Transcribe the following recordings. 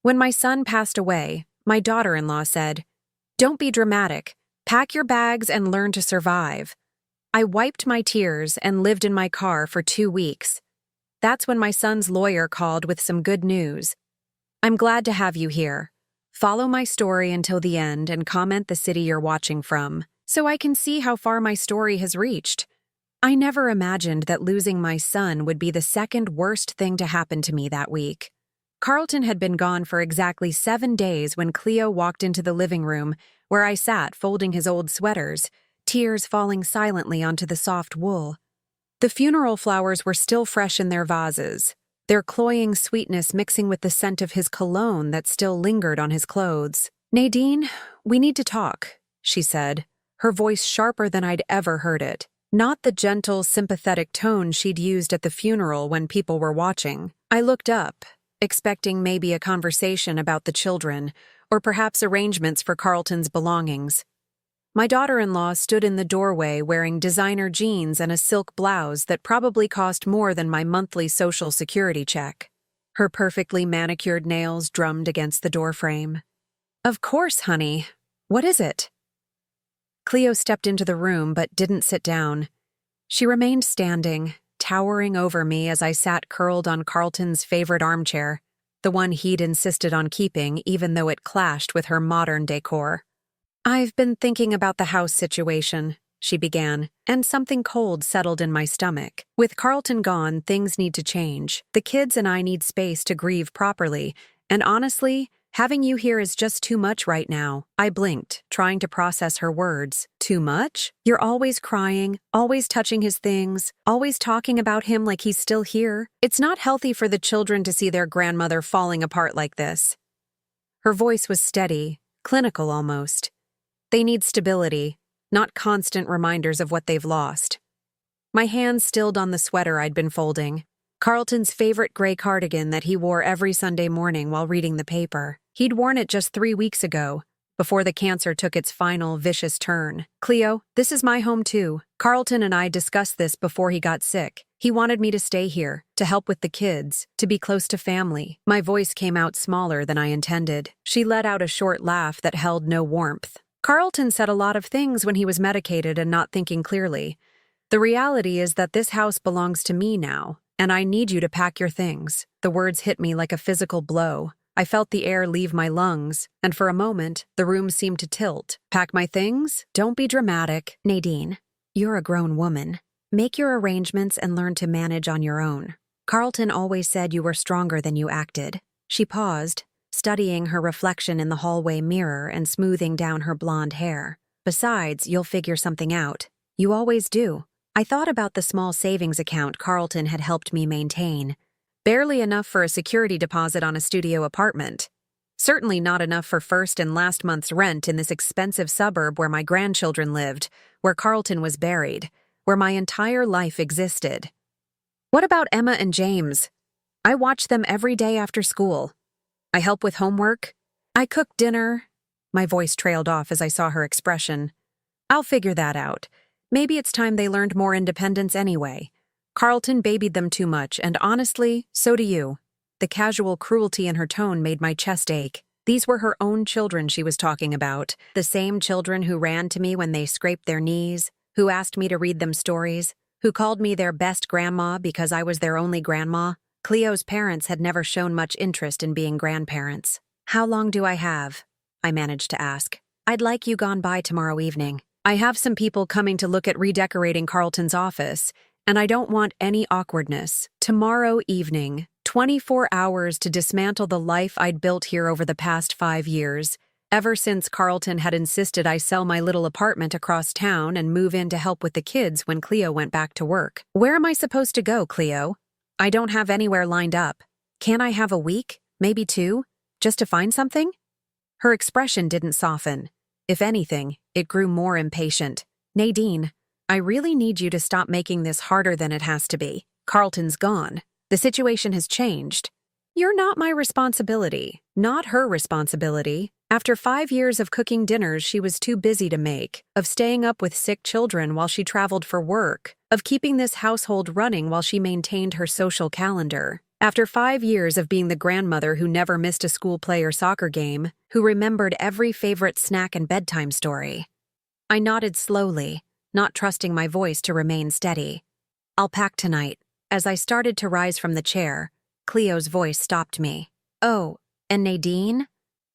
When my son passed away, my daughter-in-law said, "Don't be dramatic. Pack your bags and learn to survive." I wiped my tears and lived in my car for 2 weeks. That's when my son's lawyer called with some good news. "I'm glad to have you here. Follow my story until the end and comment the city you're watching from, so I can see how far my story has reached." I never imagined that losing my son would be the second worst thing to happen to me that week. Carlton had been gone for exactly 7 days when Cleo walked into the living room, where I sat folding his old sweaters, tears falling silently onto the soft wool. The funeral flowers were still fresh in their vases, their cloying sweetness mixing with the scent of his cologne that still lingered on his clothes. "Nadine, we need to talk," she said, her voice sharper than I'd ever heard it. Not the gentle, sympathetic tone she'd used at the funeral when people were watching. I looked up, expecting maybe a conversation about the children, or perhaps arrangements for Carlton's belongings. My daughter-in-law stood in the doorway wearing designer jeans and a silk blouse that probably cost more than my monthly Social Security check. Her perfectly manicured nails drummed against the doorframe. "Of course, honey. What is it?" Cleo stepped into the room but didn't sit down. She remained standing, towering over me as I sat curled on Carlton's favorite armchair, the one he'd insisted on keeping even though it clashed with her modern decor. "I've been thinking about the house situation," she began, and something cold settled in my stomach. With Carlton gone, things need to change. The kids and I need space to grieve properly, and honestly, having you here is just too much right now. I blinked, trying to process her words. "Too much? You're always crying, always touching his things, always talking about him like he's still here. It's not healthy for the children to see their grandmother falling apart like this." Her voice was steady, clinical almost. They need stability, not constant reminders of what they've lost. My hands stilled on the sweater I'd been folding. Carlton's favorite gray cardigan that he wore every Sunday morning while reading the paper. He'd worn it just 3 weeks ago, before the cancer took its final vicious turn. "Cleo, this is my home too. Carlton and I discussed this before he got sick. He wanted me to stay here, to help with the kids, to be close to family." My voice came out smaller than I intended. She let out a short laugh that held no warmth. "Carlton said a lot of things when he was medicated and not thinking clearly. The reality is that this house belongs to me now, and I need you to pack your things." The words hit me like a physical blow. I felt the air leave my lungs, and for a moment, the room seemed to tilt. "Pack my things? Don't be dramatic." "Nadine, you're a grown woman. Make your arrangements and learn to manage on your own. Carlton always said you were stronger than you acted." She paused, studying her reflection in the hallway mirror and smoothing down her blonde hair. "Besides, you'll figure something out. You always do." I thought about the small savings account Carlton had helped me maintain. Barely enough for a security deposit on a studio apartment. Certainly not enough for first and last month's rent in this expensive suburb where my grandchildren lived, where Carlton was buried, where my entire life existed. What about Emma and James? I watch them every day after school. I help with homework. I cook dinner. My voice trailed off as I saw her expression. "I'll figure that out. Maybe it's time they learned more independence anyway. Carlton babied them too much, and honestly, so do you." The casual cruelty in her tone made my chest ache. These were her own children she was talking about, the same children who ran to me when they scraped their knees, who asked me to read them stories, who called me their best grandma because I was their only grandma. Cleo's parents had never shown much interest in being grandparents. "How long do I have?" I managed to ask. "I'd like you gone by tomorrow evening. I have some people coming to look at redecorating Carlton's office, and I don't want any awkwardness. Tomorrow evening, 24 hours to dismantle the life I'd built here over the past 5 years, ever since Carlton had insisted I sell my little apartment across town and move in to help with the kids when Cleo went back to work. Where am I supposed to go, Cleo? I don't have anywhere lined up. Can't I have a week, maybe 2, just to find something?" Her expression didn't soften. If anything, it grew more impatient. "Nadine, I really need you to stop making this harder than it has to be. Carlton's gone. The situation has changed. You're not my responsibility, not her responsibility. After 5 years of cooking dinners she was too busy to make, of staying up with sick children while she traveled for work, of keeping this household running while she maintained her social calendar. After 5 years of being the grandmother who never missed a school play or soccer game, who remembered every favorite snack and bedtime story. I nodded slowly, not trusting my voice to remain steady. "I'll pack tonight." As I started to rise from the chair, Cleo's voice stopped me. "Oh, and Nadine?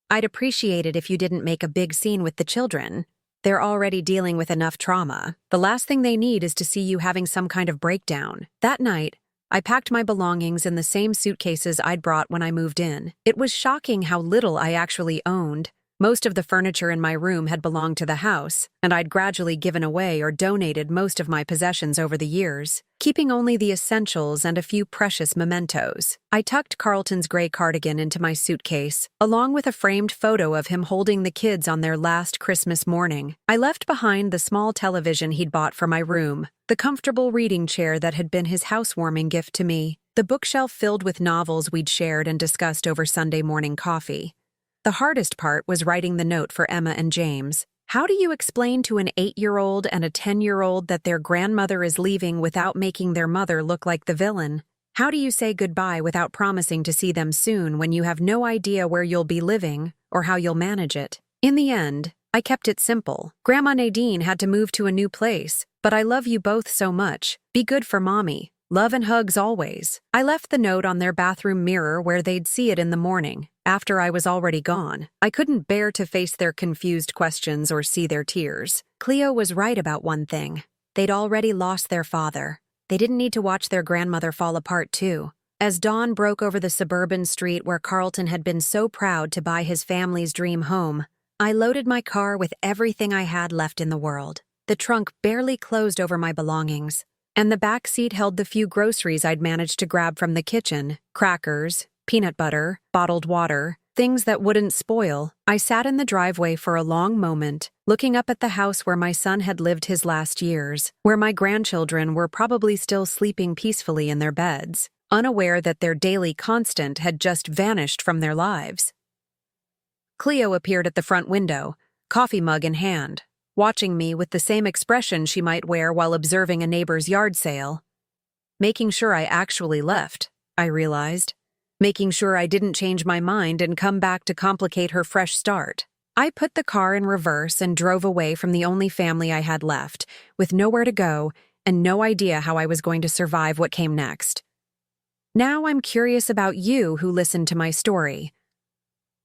I'd appreciate it if you didn't make a big scene with the children. They're already dealing with enough trauma. The last thing they need is to see you having some kind of breakdown." That night, I packed my belongings in the same suitcases I'd brought when I moved in. It was shocking how little I actually owned. Most of the furniture in my room had belonged to the house, and I'd gradually given away or donated most of my possessions over the years, keeping only the essentials and a few precious mementos. I tucked Carlton's gray cardigan into my suitcase, along with a framed photo of him holding the kids on their last Christmas morning. I left behind the small television he'd bought for my room, the comfortable reading chair that had been his housewarming gift to me, the bookshelf filled with novels we'd shared and discussed over Sunday morning coffee. The hardest part was writing the note for Emma and James. How do you explain to an 8-year-old and a 10-year-old that their grandmother is leaving without making their mother look like the villain? How do you say goodbye without promising to see them soon when you have no idea where you'll be living or how you'll manage it? In the end, I kept it simple. Grandma Nadine had to move to a new place, but I love you both so much. Be good for Mommy. Love and hugs always. I left the note on their bathroom mirror where they'd see it in the morning, after I was already gone. I couldn't bear to face their confused questions or see their tears. Cleo was right about one thing. They'd already lost their father. They didn't need to watch their grandmother fall apart too. As dawn broke over the suburban street where Carlton had been so proud to buy his family's dream home, I loaded my car with everything I had left in the world. The trunk barely closed over my belongings, and the back seat held the few groceries I'd managed to grab from the kitchen: crackers, peanut butter, bottled water, things that wouldn't spoil. I sat in the driveway for a long moment, looking up at the house where my son had lived his last years, where my grandchildren were probably still sleeping peacefully in their beds, unaware that their daily constant had just vanished from their lives. Cleo appeared at the front window, coffee mug in hand, watching me with the same expression she might wear while observing a neighbor's yard sale. Making sure I actually left, I realized. Making sure I didn't change my mind and come back to complicate her fresh start. I put the car in reverse and drove away from the only family I had left, with nowhere to go and no idea how I was going to survive what came next. Now I'm curious about you who listened to my story.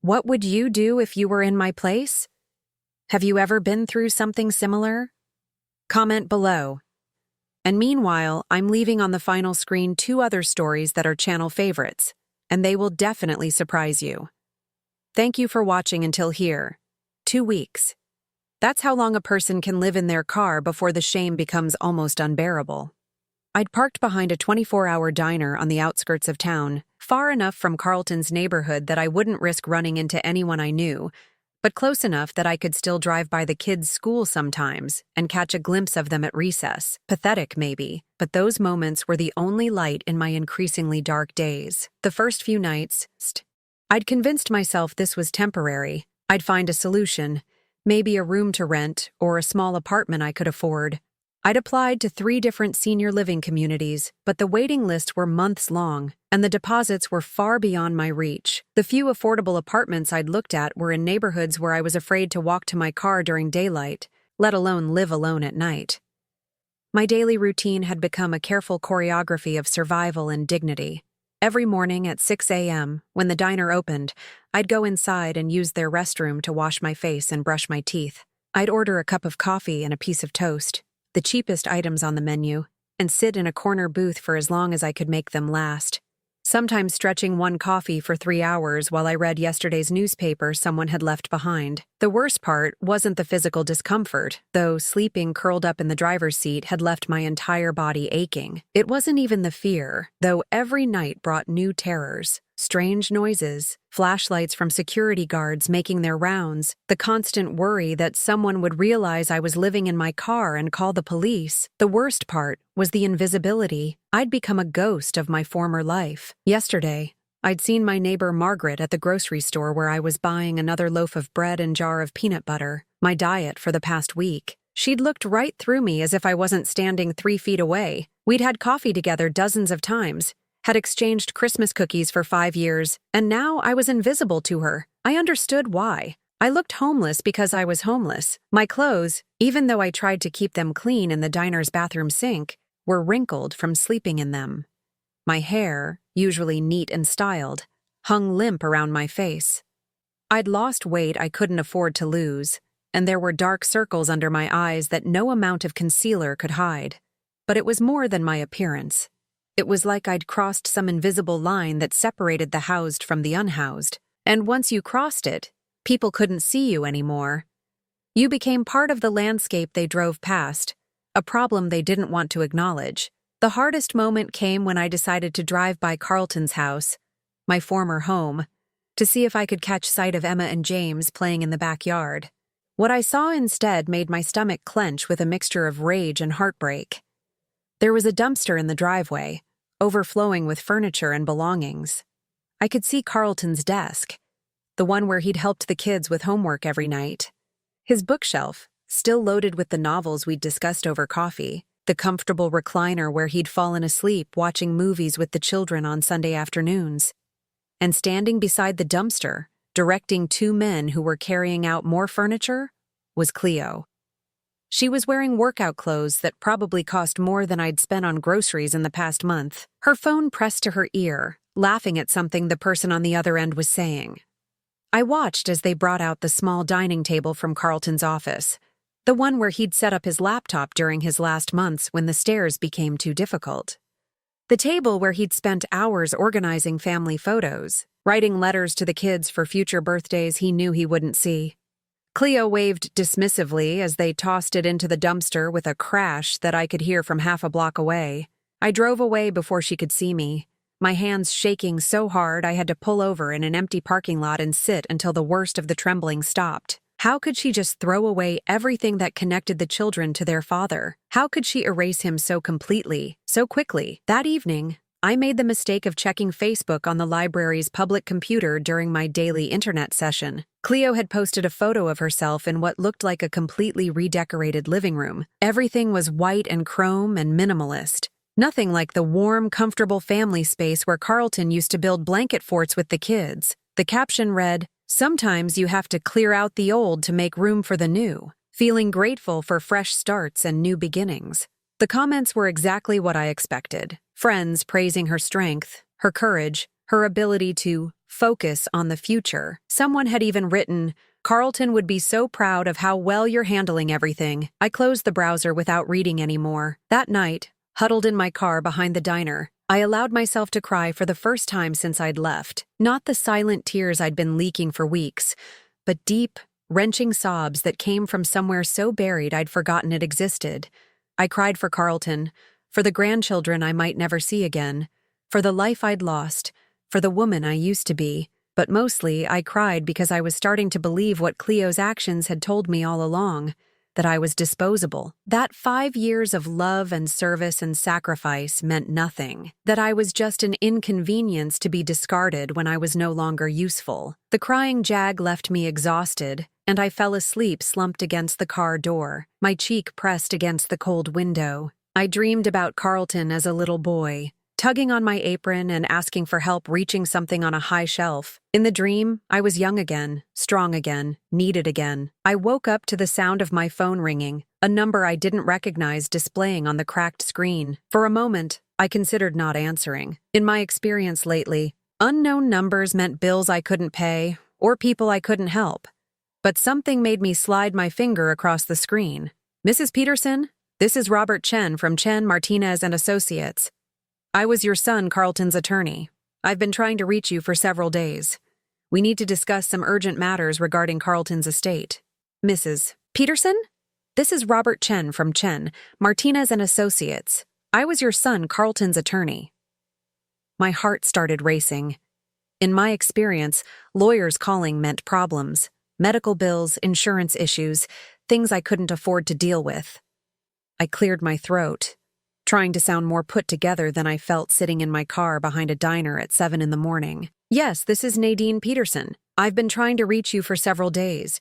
What would you do if you were in my place? Have you ever been through something similar? Comment below. And meanwhile, I'm leaving on the final screen 2 other stories that are channel favorites, and they will definitely surprise you. Thank you for watching until here. 2 weeks. That's how long a person can live in their car before the shame becomes almost unbearable. I'd parked behind a 24-hour diner on the outskirts of town, far enough from Carlton's neighborhood that I wouldn't risk running into anyone I knew, but close enough that I could still drive by the kids' school sometimes and catch a glimpse of them at recess. Pathetic, maybe, but those moments were the only light in my increasingly dark days. The first few nights, I'd convinced myself this was temporary. I'd find a solution, maybe a room to rent or a small apartment I could afford. I'd applied to 3 different senior living communities, but the waiting lists were months long, and the deposits were far beyond my reach. The few affordable apartments I'd looked at were in neighborhoods where I was afraid to walk to my car during daylight, let alone live alone at night. My daily routine had become a careful choreography of survival and dignity. Every morning at 6 a.m., when the diner opened, I'd go inside and use their restroom to wash my face and brush my teeth. I'd order a cup of coffee and a piece of toast, the cheapest items on the menu, and sit in a corner booth for as long as I could make them last, sometimes stretching one coffee for 3 hours while I read yesterday's newspaper someone had left behind. The worst part wasn't the physical discomfort, though sleeping curled up in the driver's seat had left my entire body aching. It wasn't even the fear, though every night brought new terrors. Strange noises, flashlights from security guards making their rounds, the constant worry that someone would realize I was living in my car and call the police. The worst part was the invisibility. I'd become a ghost of my former life. Yesterday, I'd seen my neighbor Margaret at the grocery store where I was buying another loaf of bread and jar of peanut butter, my diet for the past week. She'd looked right through me as if I wasn't standing 3 feet away. We'd had coffee together dozens of times, had exchanged Christmas cookies for 5 years, and now I was invisible to her. I understood why. I looked homeless because I was homeless. My clothes, even though I tried to keep them clean in the diner's bathroom sink, were wrinkled from sleeping in them. My hair, usually neat and styled, hung limp around my face. I'd lost weight I couldn't afford to lose, and there were dark circles under my eyes that no amount of concealer could hide. But it was more than my appearance. It was like I'd crossed some invisible line that separated the housed from the unhoused, and once you crossed it, people couldn't see you anymore. You became part of the landscape they drove past, a problem they didn't want to acknowledge. The hardest moment came when I decided to drive by Carlton's house, my former home, to see if I could catch sight of Emma and James playing in the backyard. What I saw instead made my stomach clench with a mixture of rage and heartbreak. There was a dumpster in the driveway, overflowing with furniture and belongings. I could see Carlton's desk, the one where he'd helped the kids with homework every night. His bookshelf, still loaded with the novels we'd discussed over coffee, the comfortable recliner where he'd fallen asleep watching movies with the children on Sunday afternoons. And standing beside the dumpster, directing two men who were carrying out more furniture, was Cleo. She was wearing workout clothes that probably cost more than I'd spent on groceries in the past month, her phone pressed to her ear, laughing at something the person on the other end was saying. I watched as they brought out the small dining table from Carlton's office, the one where he'd set up his laptop during his last months when the stairs became too difficult. The table where he'd spent hours organizing family photos, writing letters to the kids for future birthdays he knew he wouldn't see. Cleo waved dismissively as they tossed it into the dumpster with a crash that I could hear from half a block away. I drove away before she could see me, my hands shaking so hard I had to pull over in an empty parking lot and sit until the worst of the trembling stopped. How could she just throw away everything that connected the children to their father? How could she erase him so completely, so quickly? That evening, I made the mistake of checking Facebook on the library's public computer during my daily internet session. Cleo had posted a photo of herself in what looked like a completely redecorated living room. Everything was white and chrome and minimalist. Nothing like the warm, comfortable family space where Carlton used to build blanket forts with the kids. The caption read, "Sometimes you have to clear out the old to make room for the new," feeling grateful for fresh starts and new beginnings. The comments were exactly what I expected. Friends praising her strength, her courage, her ability to focus on the future. Someone had even written, "Carlton would be so proud of how well you're handling everything." I closed the browser without reading anymore. That night, huddled in my car behind the diner, I allowed myself to cry for the first time since I'd left. Not the silent tears I'd been leaking for weeks, but deep, wrenching sobs that came from somewhere so buried I'd forgotten it existed. I cried for Carlton, for the grandchildren I might never see again, for the life I'd lost, for the woman I used to be. But mostly, I cried because I was starting to believe what Cleo's actions had told me all along, that I was disposable. That 5 years of love and service and sacrifice meant nothing, that I was just an inconvenience to be discarded when I was no longer useful. The crying jag left me exhausted, and I fell asleep slumped against the car door, my cheek pressed against the cold window. I dreamed about Carlton as a little boy, tugging on my apron and asking for help reaching something on a high shelf. In the dream, I was young again, strong again, needed again. I woke up to the sound of my phone ringing, a number I didn't recognize displaying on the cracked screen. For a moment, I considered not answering. In my experience lately, unknown numbers meant bills I couldn't pay or people I couldn't help. But something made me slide my finger across the screen. "Mrs. Peterson, this is Robert Chen from Chen, Martinez and Associates. I was your son, Carlton's attorney. I've been trying to reach you for several days. We need to discuss some urgent matters regarding Carlton's estate." "Mrs. Peterson? This is Robert Chen from Chen, Martinez and Associates. I was your son, Carlton's attorney." My heart started racing. In my experience, lawyers calling meant problems. Medical bills, insurance issues, things I couldn't afford to deal with. I cleared my throat, trying to sound more put together than I felt sitting in my car behind a diner at 7 in the morning. "Yes, this is Nadine Peterson. I've been trying to reach you for several days.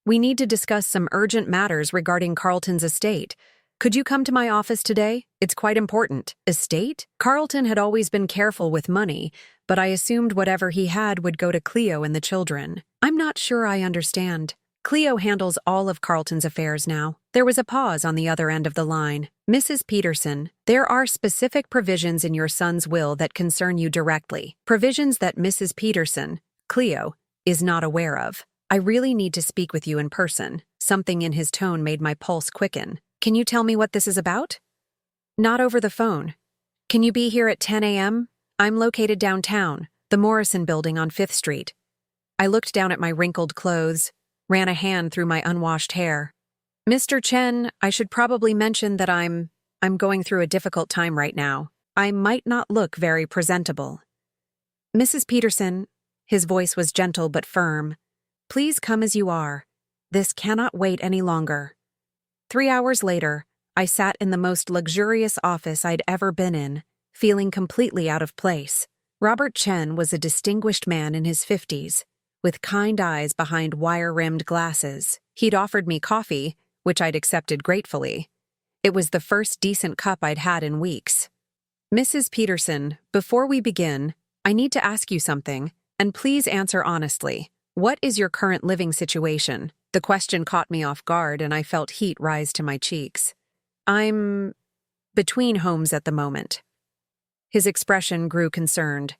We need to discuss some urgent matters regarding Carlton's estate. Could you come to my office today? It's quite important. Estate? Carlton had always been careful with money, but I assumed whatever he had would go to Cleo and the children. I'm not sure I understand. Cleo handles all of Carlton's affairs now. There was a pause on the other end of the line. Mrs. Peterson, there are specific provisions in your son's will that concern you directly. Provisions that Mrs. Peterson, Cleo, is not aware of. I really need to speak with you in person. Something in his tone made my pulse quicken. Can you tell me what this is about? Not over the phone. Can you be here at 10 a.m.? I'm located downtown, the Morrison Building on 5th Street. I looked down at my wrinkled clothes, ran a hand through my unwashed hair. Mr. Chen, I should probably mention that I'm going through a difficult time right now. I might not look very presentable. Mrs. Peterson, his voice was gentle but firm, please come as you are. This cannot wait any longer. 3 hours later, I sat in the most luxurious office I'd ever been in, feeling completely out of place. Robert Chen was a distinguished man in his 50s, with kind eyes behind wire-rimmed glasses. He'd offered me coffee, which I'd accepted gratefully. It was the first decent cup I'd had in weeks. Mrs. Peterson, before we begin, I need to ask you something, and please answer honestly. What is your current living situation? The question caught me off guard, and I felt heat rise to my cheeks. I'm between homes at the moment. His expression grew concerned.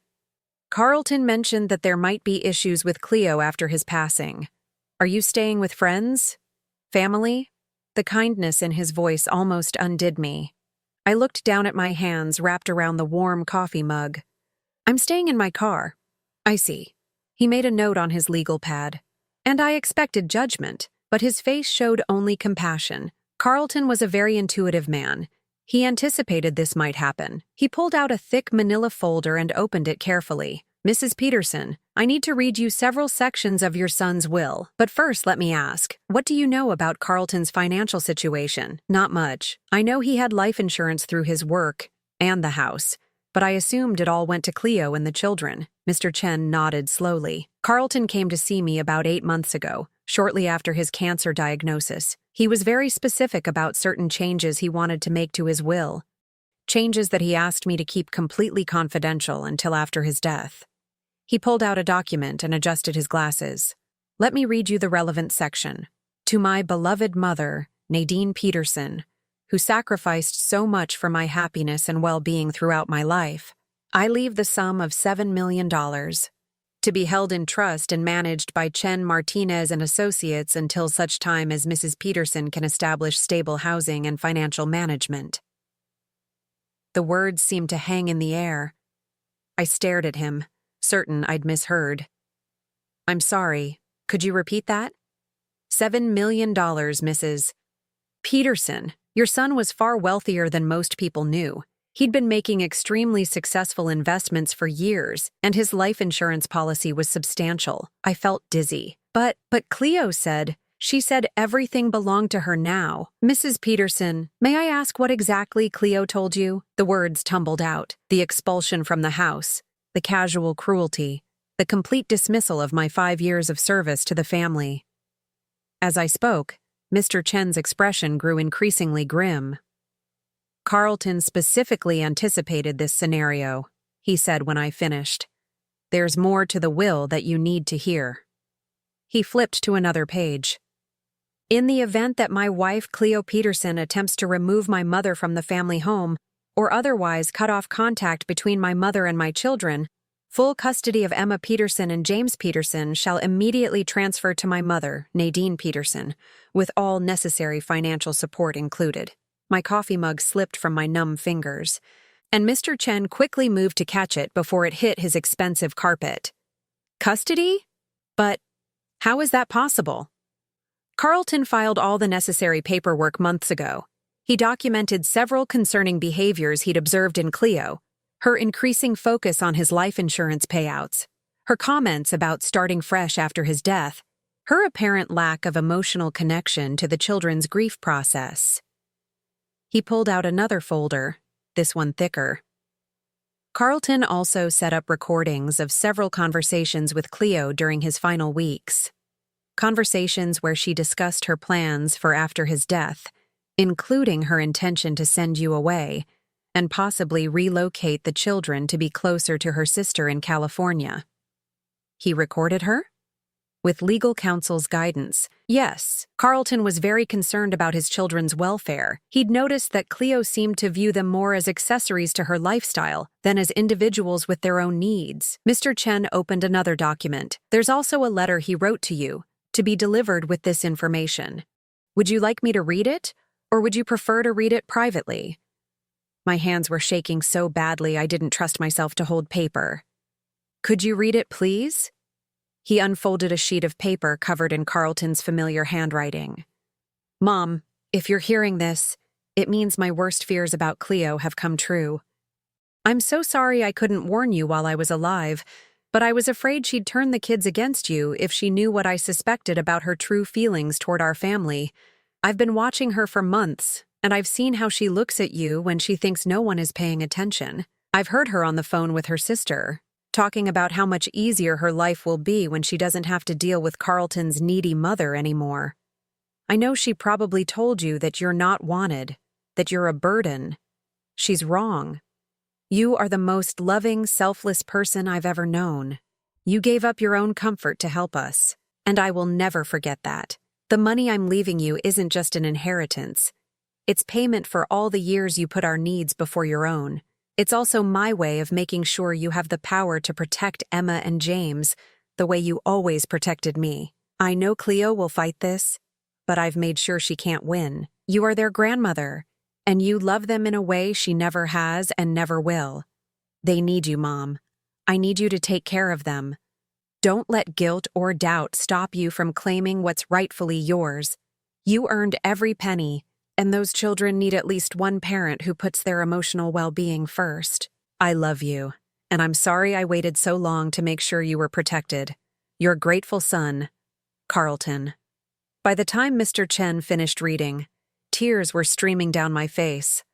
Carlton mentioned that there might be issues with Cleo after his passing. Are you staying with friends? Family? The kindness in his voice almost undid me. I looked down at my hands wrapped around the warm coffee mug. I'm staying in my car. I see. He made a note on his legal pad. And I expected judgment, but his face showed only compassion. Carlton was a very intuitive man. He anticipated this might happen. He pulled out a thick manila folder and opened it carefully. Mrs. Peterson, I need to read you several sections of your son's will. But first, let me ask, what do you know about Carlton's financial situation? Not much. I know he had life insurance through his work and the house, but I assumed it all went to Cleo and the children. Mr. Chen nodded slowly. Carlton came to see me about 8 months ago, shortly after his cancer diagnosis. He was very specific about certain changes he wanted to make to his will. Changes that he asked me to keep completely confidential until after his death. He pulled out a document and adjusted his glasses. Let me read you the relevant section. To my beloved mother, Nadine Peterson, who sacrificed so much for my happiness and well-being throughout my life, I leave the sum of $7 million, to be held in trust and managed by Chen Martinez and Associates until such time as Mrs. Peterson can establish stable housing and financial management. The words seemed to hang in the air. I stared at him, certain I'd misheard. I'm sorry, could you repeat that? $7 million, Mrs. Peterson. Your son was far wealthier than most people knew. He'd been making extremely successful investments for years, and his life insurance policy was substantial. I felt dizzy. But Cleo said, she said everything belonged to her now. Mrs. Peterson, may I ask what exactly Cleo told you? The words tumbled out. The expulsion from the house, the casual cruelty, the complete dismissal of my 5 years of service to the family. As I spoke, Mr. Chen's expression grew increasingly grim. Carlton specifically anticipated this scenario, he said when I finished. There's more to the will that you need to hear. He flipped to another page. In the event that my wife, Cleo Peterson, attempts to remove my mother from the family home, or otherwise cut off contact between my mother and my children, full custody of Emma Peterson and James Peterson shall immediately transfer to my mother, Nadine Peterson, with all necessary financial support included. My coffee mug slipped from my numb fingers, and Mr. Chen quickly moved to catch it before it hit his expensive carpet. Custody? But how is that possible? Carlton filed all the necessary paperwork months ago. He documented several concerning behaviors he'd observed in Cleo, her increasing focus on his life insurance payouts, her comments about starting fresh after his death, her apparent lack of emotional connection to the children's grief process. He pulled out another folder, this one thicker. Carlton also set up recordings of several conversations with Cleo during his final weeks. Conversations where she discussed her plans for after his death, including her intention to send you away and possibly relocate the children to be closer to her sister in California. He recorded her? With legal counsel's guidance, yes, Carlton was very concerned about his children's welfare. He'd noticed that Cleo seemed to view them more as accessories to her lifestyle than as individuals with their own needs. Mr. Chen opened another document. There's also a letter he wrote to you, to be delivered with this information. Would you like me to read it, or would you prefer to read it privately? My hands were shaking so badly I didn't trust myself to hold paper. Could you read it, please? He unfolded a sheet of paper covered in Carlton's familiar handwriting. Mom, if you're hearing this, it means my worst fears about Cleo have come true. I'm so sorry I couldn't warn you while I was alive, but I was afraid she'd turn the kids against you if she knew what I suspected about her true feelings toward our family. I've been watching her for months, and I've seen how she looks at you when she thinks no one is paying attention. I've heard her on the phone with her sister, talking about how much easier her life will be when she doesn't have to deal with Carlton's needy mother anymore. I know she probably told you that you're not wanted, that you're a burden. She's wrong. You are the most loving, selfless person I've ever known. You gave up your own comfort to help us, and I will never forget that. The money I'm leaving you isn't just an inheritance. It's payment for all the years you put our needs before your own. It's also my way of making sure you have the power to protect Emma and James the way you always protected me. I know Cleo will fight this, but I've made sure she can't win. You are their grandmother, and you love them in a way she never has and never will. They need you, Mom. I need you to take care of them. Don't let guilt or doubt stop you from claiming what's rightfully yours. You earned every penny, and those children need at least one parent who puts their emotional well-being first. I love you, and I'm sorry I waited so long to make sure you were protected. Your grateful son, Carlton. By the time Mr. Chen finished reading, tears were streaming down my face.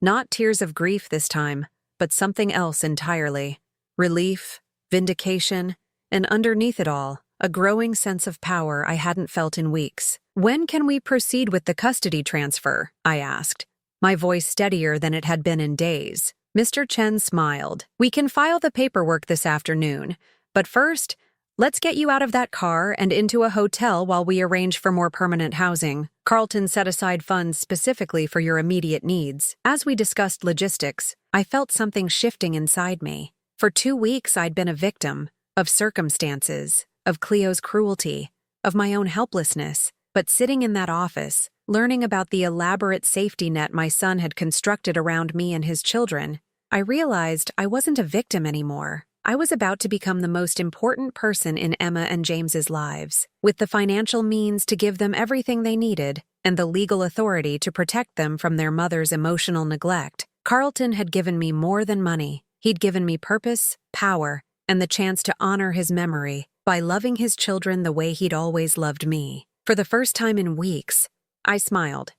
Not tears of grief this time, but something else entirely. Relief, vindication, and underneath it all, a growing sense of power I hadn't felt in weeks. When can we proceed with the custody transfer? I asked, my voice steadier than it had been in days. Mr. Chen smiled. We can file the paperwork this afternoon, but first, let's get you out of that car and into a hotel while we arrange for more permanent housing. Carlton set aside funds specifically for your immediate needs. As we discussed logistics, I felt something shifting inside me. For 2 weeks, I'd been a victim of circumstances, of Cleo's cruelty, of my own helplessness. But sitting in that office, learning about the elaborate safety net my son had constructed around me and his children, I realized I wasn't a victim anymore. I was about to become the most important person in Emma and James's lives, with the financial means to give them everything they needed and the legal authority to protect them from their mother's emotional neglect. Carlton had given me more than money. He'd given me purpose, power, and the chance to honor his memory by loving his children the way he'd always loved me. For the first time in weeks, I smiled.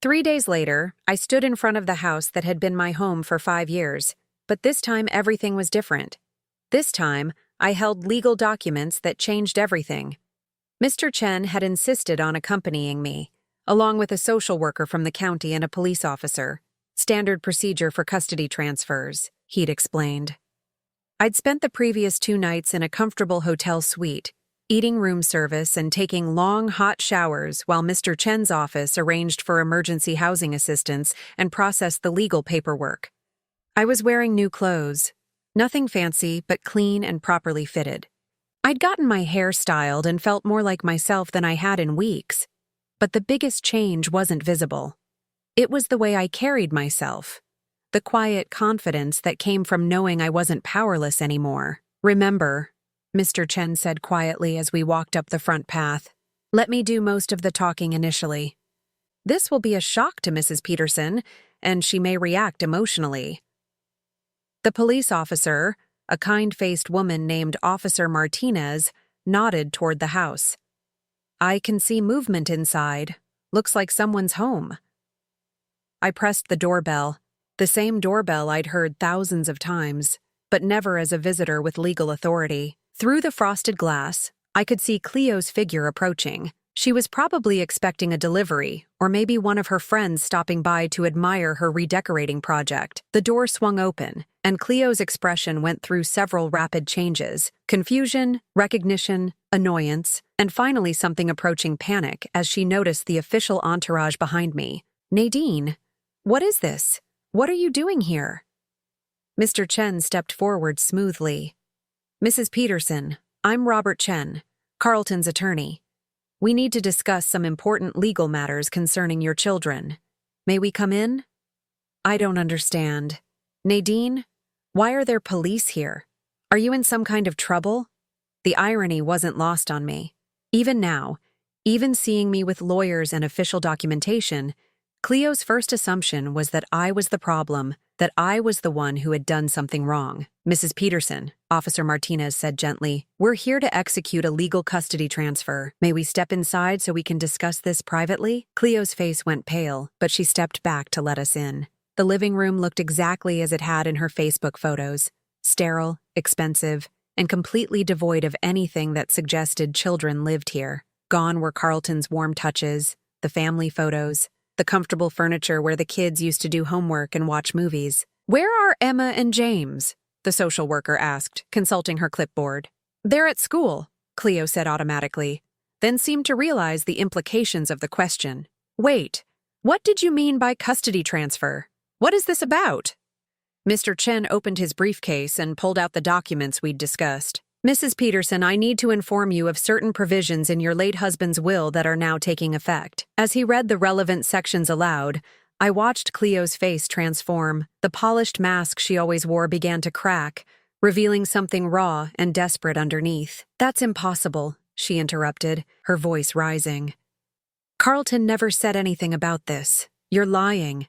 3 days later, I stood in front of the house that had been my home for 5 years, but this time everything was different. This time, I held legal documents that changed everything. Mr. Chen had insisted on accompanying me, along with a social worker from the county and a police officer. Standard procedure for custody transfers, he'd explained. I'd spent the previous 2 nights in a comfortable hotel suite, eating room service and taking long, hot showers while Mr. Chen's office arranged for emergency housing assistance and processed the legal paperwork. I was wearing new clothes, nothing fancy but clean and properly fitted. I'd gotten my hair styled and felt more like myself than I had in weeks, but the biggest change wasn't visible. It was the way I carried myself. The quiet confidence that came from knowing I wasn't powerless anymore. Remember, Mr. Chen said quietly as we walked up the front path, let me do most of the talking initially. This will be a shock to Mrs. Peterson, and she may react emotionally. The police officer, a kind-faced woman named Officer Martinez, nodded toward the house. I can see movement inside. Looks like someone's home. I pressed the doorbell. The same doorbell I'd heard thousands of times, but never as a visitor with legal authority. Through the frosted glass, I could see Cleo's figure approaching. She was probably expecting a delivery, or maybe one of her friends stopping by to admire her redecorating project. The door swung open, and Cleo's expression went through several rapid changes: confusion, recognition, annoyance, and finally something approaching panic as she noticed the official entourage behind me. "Nadine, what is this? What are you doing here?" Mr. Chen stepped forward smoothly. "Mrs. Peterson, I'm Robert Chen, Carlton's attorney. We need to discuss some important legal matters concerning your children. May we come in?" "I don't understand. Nadine, why are there police here? Are you in some kind of trouble?" The irony wasn't lost on me. Even now, even seeing me with lawyers and official documentation, Cleo's first assumption was that I was the problem, that I was the one who had done something wrong. "Mrs. Peterson," Officer Martinez said gently, "we're here to execute a legal custody transfer. May we step inside so we can discuss this privately?" Cleo's face went pale, but she stepped back to let us in. The living room looked exactly as it had in her Facebook photos: sterile, expensive, and completely devoid of anything that suggested children lived here. Gone were Carlton's warm touches, the family photos, the comfortable furniture where the kids used to do homework and watch movies. "Where are Emma and James?" the social worker asked, consulting her clipboard. "They're at school," Cleo said automatically, then seemed to realize the implications of the question. "Wait, what did you mean by custody transfer? What is this about?" Mr. Chen opened his briefcase and pulled out the documents we'd discussed. "Mrs. Peterson, I need to inform you of certain provisions in your late husband's will that are now taking effect." As he read the relevant sections aloud, I watched Cleo's face transform. The polished mask she always wore began to crack, revealing something raw and desperate underneath. "That's impossible," she interrupted, her voice rising. "Carlton never said anything about this. You're lying.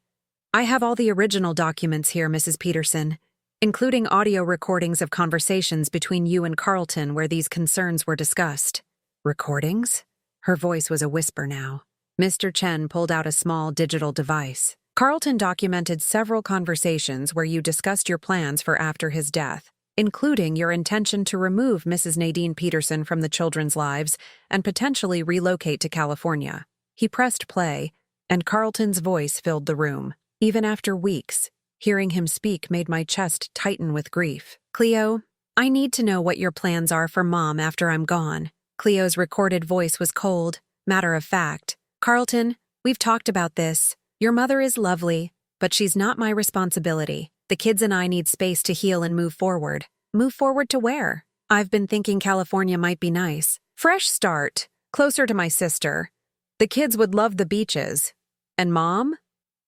I have all the original documents here, Mrs. Peterson, including audio recordings of conversations between you and Carlton where these concerns were discussed." "Recordings?" Her voice was a whisper now. Mr. Chen pulled out a small digital device. "Carlton documented several conversations where you discussed your plans for after his death, including your intention to remove Mrs. Nadine Peterson from the children's lives and potentially relocate to California." He pressed play, and Carlton's voice filled the room. Even after weeks, hearing him speak made my chest tighten with grief. "Cleo, I need to know what your plans are for Mom after I'm gone." Cleo's recorded voice was cold, matter of fact. "Carlton, we've talked about this. Your mother is lovely, but she's not my responsibility. The kids and I need space to heal and move forward." "Move forward to where?" "I've been thinking California might be nice. Fresh start, closer to my sister. The kids would love the beaches. And Mom?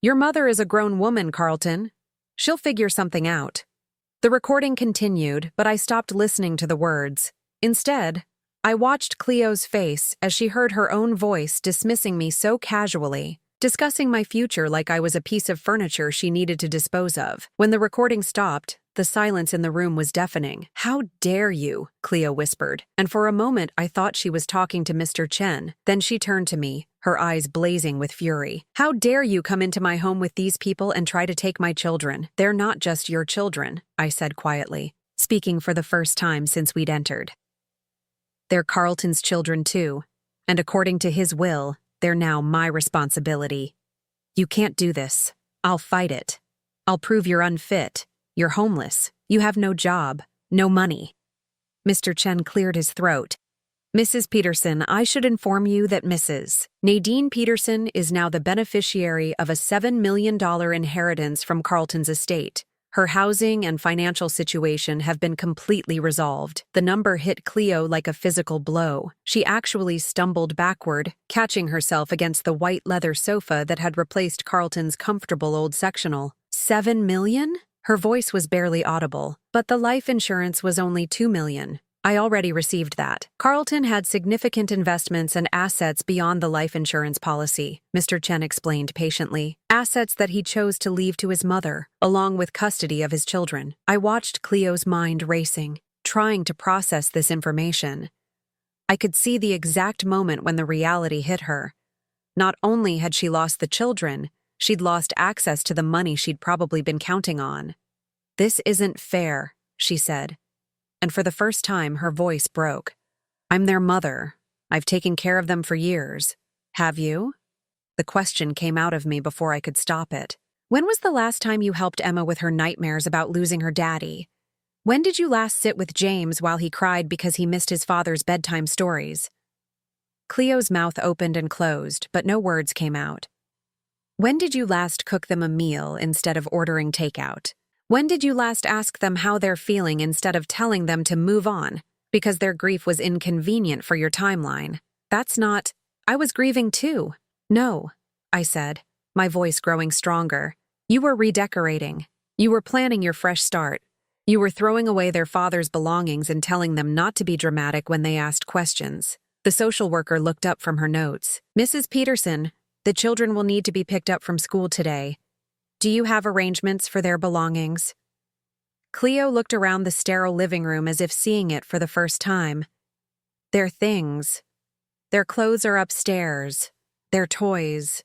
Your mother is a grown woman, Carlton. She'll figure something out." The recording continued, but I stopped listening to the words. Instead, I watched Cleo's face as she heard her own voice dismissing me so casually, discussing my future like I was a piece of furniture she needed to dispose of. When the recording stopped, the silence in the room was deafening. "How dare you?" Cleo whispered, and for a moment I thought she was talking to Mr. Chen. Then she turned to me, her eyes blazing with fury. "How dare you come into my home with these people and try to take my children? They're not just your children," I said quietly, speaking for the first time since we'd entered. "They're Carlton's children too, and according to his will, they're now my responsibility. You can't do this. I'll fight it. I'll prove you're unfit. You're homeless. You have no job, no money." Mr. Chen cleared his throat. "Mrs. Peterson, I should inform you that Mrs. Nadine Peterson is now the beneficiary of a $7 million inheritance from Carlton's estate. Her housing and financial situation have been completely resolved." The number hit Cleo like a physical blow. She actually stumbled backward, catching herself against the white leather sofa that had replaced Carlton's comfortable old sectional. $7 million? Her voice was barely audible, but the life insurance was only $2 million. I already received that. Carlton had significant investments and assets beyond the life insurance policy, Mr. Chen explained patiently. Assets that he chose to leave to his mother, along with custody of his children. I watched Cleo's mind racing, trying to process this information. I could see the exact moment when the reality hit her. Not only had she lost the children, she'd lost access to the money she'd probably been counting on. "This isn't fair," she said. And for the first time, her voice broke. "I'm their mother. I've taken care of them for years. Have you? The question came out of me before I could stop it. When was the last time you helped Emma with her nightmares about losing her daddy? When did you last sit with James while he cried because he missed his father's bedtime stories? Cleo's mouth opened and closed, but no words came out. When did you last cook them a meal instead of ordering takeout? When did you last ask them how they're feeling instead of telling them to move on because their grief was inconvenient for your timeline? That's not— I was grieving too. No, I said, my voice growing stronger. You were redecorating. You were planning your fresh start. You were throwing away their father's belongings and telling them not to be dramatic when they asked questions. The social worker looked up from her notes. Mrs. Peterson, the children will need to be picked up from school today. Do you have arrangements for their belongings? Cleo looked around the sterile living room as if seeing it for the first time. Their things. Their clothes are upstairs. Their toys.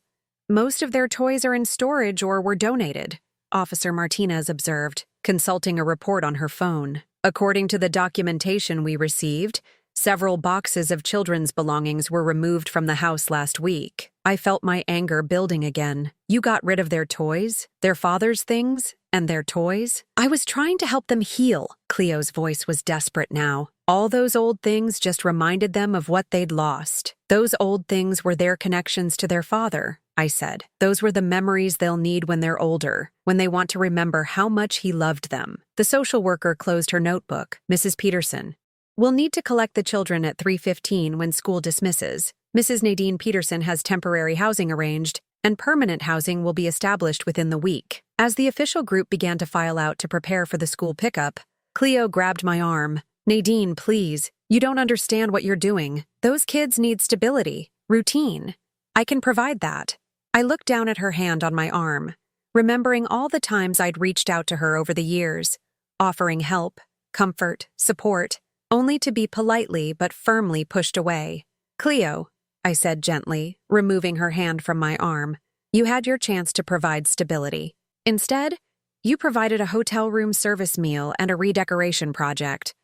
Most of their toys are in storage or were donated, Officer Martinez observed, consulting a report on her phone. According to the documentation we received, several boxes of children's belongings were removed from the house last week. I felt my anger building again. You got rid of their toys, their father's things, and their toys? I was trying to help them heal. Cleo's voice was desperate now. All those old things just reminded them of what they'd lost. Those old things were their connections to their father, I said. Those were the memories they'll need when they're older, when they want to remember how much he loved them. The social worker closed her notebook. Mrs. Peterson, we'll need to collect the children at 3:15 when school dismisses. Mrs. Nadine Peterson has temporary housing arranged, and permanent housing will be established within the week. As the official group began to file out to prepare for the school pickup, Cleo grabbed my arm. Nadine, please, you don't understand what you're doing. Those kids need stability, routine. I can provide that. I looked down at her hand on my arm, remembering all the times I'd reached out to her over the years, offering help, comfort, support, only to be politely but firmly pushed away. Cleo, I said gently, removing her hand from my arm, you had your chance to provide stability. Instead, you provided a hotel room service meal and a redecoration project.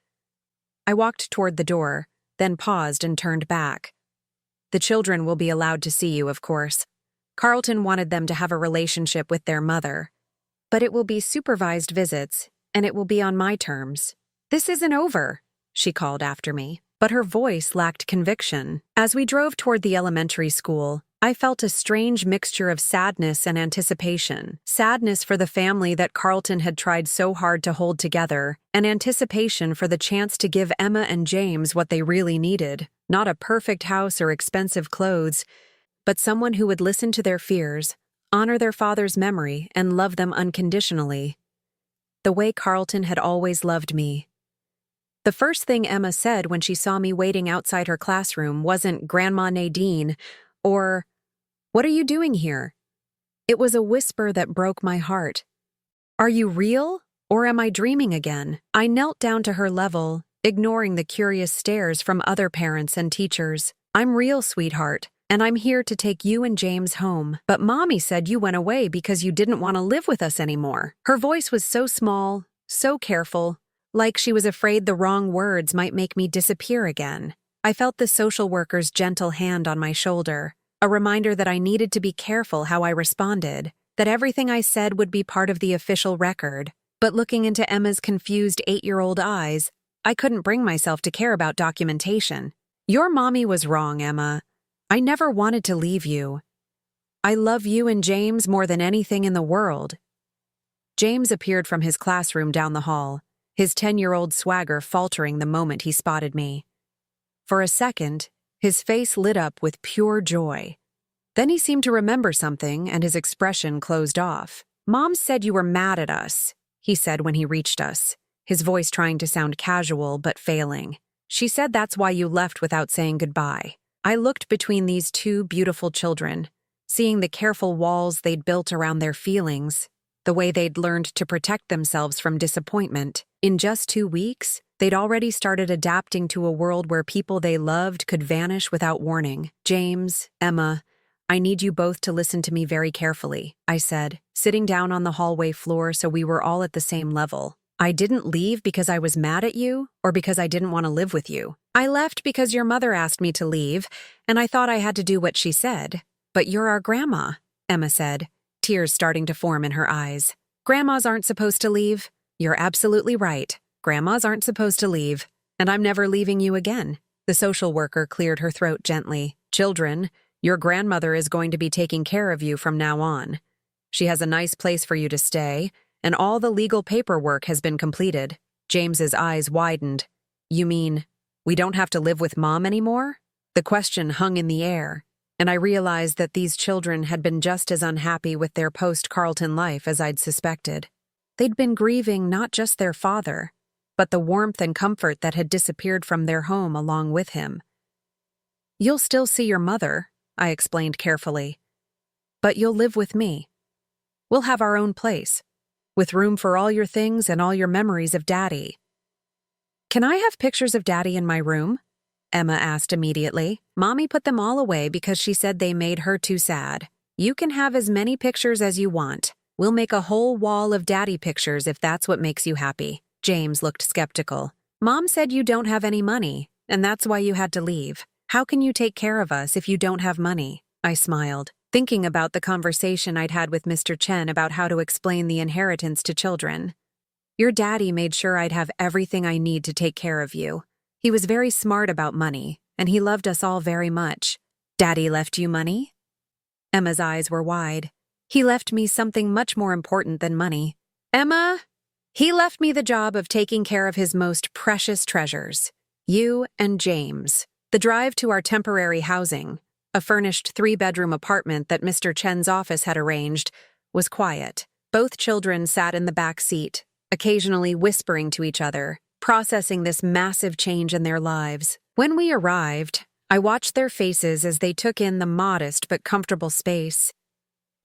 I walked toward the door, then paused and turned back. The children will be allowed to see you, of course. Carlton wanted them to have a relationship with their mother. But it will be supervised visits, and it will be on my terms. This isn't over, she called after me. But her voice lacked conviction. As we drove toward the elementary school, I felt a strange mixture of sadness and anticipation. Sadness for the family that Carlton had tried so hard to hold together, and anticipation for the chance to give Emma and James what they really needed. Not a perfect house or expensive clothes, but someone who would listen to their fears, honor their father's memory, and love them unconditionally. The way Carlton had always loved me. The first thing Emma said when she saw me waiting outside her classroom wasn't "Grandma Nadine" or "What are you doing here?" It was a whisper that broke my heart. "Are you real, or am I dreaming again?" I knelt down to her level, ignoring the curious stares from other parents and teachers. "I'm real, sweetheart, and I'm here to take you and James home. But Mommy said you went away because you didn't want to live with us anymore." Her voice was so small, so careful, like she was afraid the wrong words might make me disappear again. I felt the social worker's gentle hand on my shoulder, a reminder that I needed to be careful how I responded, that everything I said would be part of the official record. But looking into Emma's confused 8-year-old eyes, I couldn't bring myself to care about documentation. "Your mommy was wrong, Emma. I never wanted to leave you. I love you and James more than anything in the world." James appeared from his classroom down the hall, his 10-year-old swagger faltering the moment he spotted me. For a second, his face lit up with pure joy. Then he seemed to remember something, and his expression closed off. "Mom said you were mad at us," he said when he reached us, his voice trying to sound casual but failing. "She said that's why you left without saying goodbye." I looked between these two beautiful children, seeing the careful walls they'd built around their feelings, the way they'd learned to protect themselves from disappointment. In just 2 weeks, they'd already started adapting to a world where people they loved could vanish without warning. "James, Emma, I need you both to listen to me very carefully," I said, sitting down on the hallway floor so we were all at the same level. "I didn't leave because I was mad at you or because I didn't want to live with you. I left because your mother asked me to leave, and I thought I had to do what she said. But you're our grandma, Emma said, tears starting to form in her eyes. Grandmas aren't supposed to leave. You're absolutely right. Grandmas aren't supposed to leave, and I'm never leaving you again. The social worker cleared her throat gently. Children, your grandmother is going to be taking care of you from now on. She has a nice place for you to stay, and all the legal paperwork has been completed. James's eyes widened. You mean, we don't have to live with Mom anymore? The question hung in the air, and I realized that these children had been just as unhappy with their post-Carlton life as I'd suspected. They'd been grieving not just their father, but the warmth and comfort that had disappeared from their home along with him. You'll still see your mother, I explained carefully, but you'll live with me. We'll have our own place, with room for all your things and all your memories of Daddy. Can I have pictures of Daddy in my room? Emma asked immediately. Mommy put them all away because she said they made her too sad. You can have as many pictures as you want. We'll make a whole wall of Daddy pictures if that's what makes you happy. James looked skeptical. Mom said you don't have any money, and that's why you had to leave. How can you take care of us if you don't have money? I smiled, thinking about the conversation I'd had with Mr. Chen about how to explain the inheritance to children. Your daddy made sure I'd have everything I need to take care of you. He was very smart about money, and he loved us all very much. Daddy left you money? Emma's eyes were wide. He left me something much more important than money. Emma, he left me the job of taking care of his most precious treasures, you and James. The drive to our temporary housing, a furnished 3-bedroom apartment that Mr. Chen's office had arranged, was quiet. Both children sat in the back seat, occasionally whispering to each other, processing this massive change in their lives. When we arrived, I watched their faces as they took in the modest but comfortable space.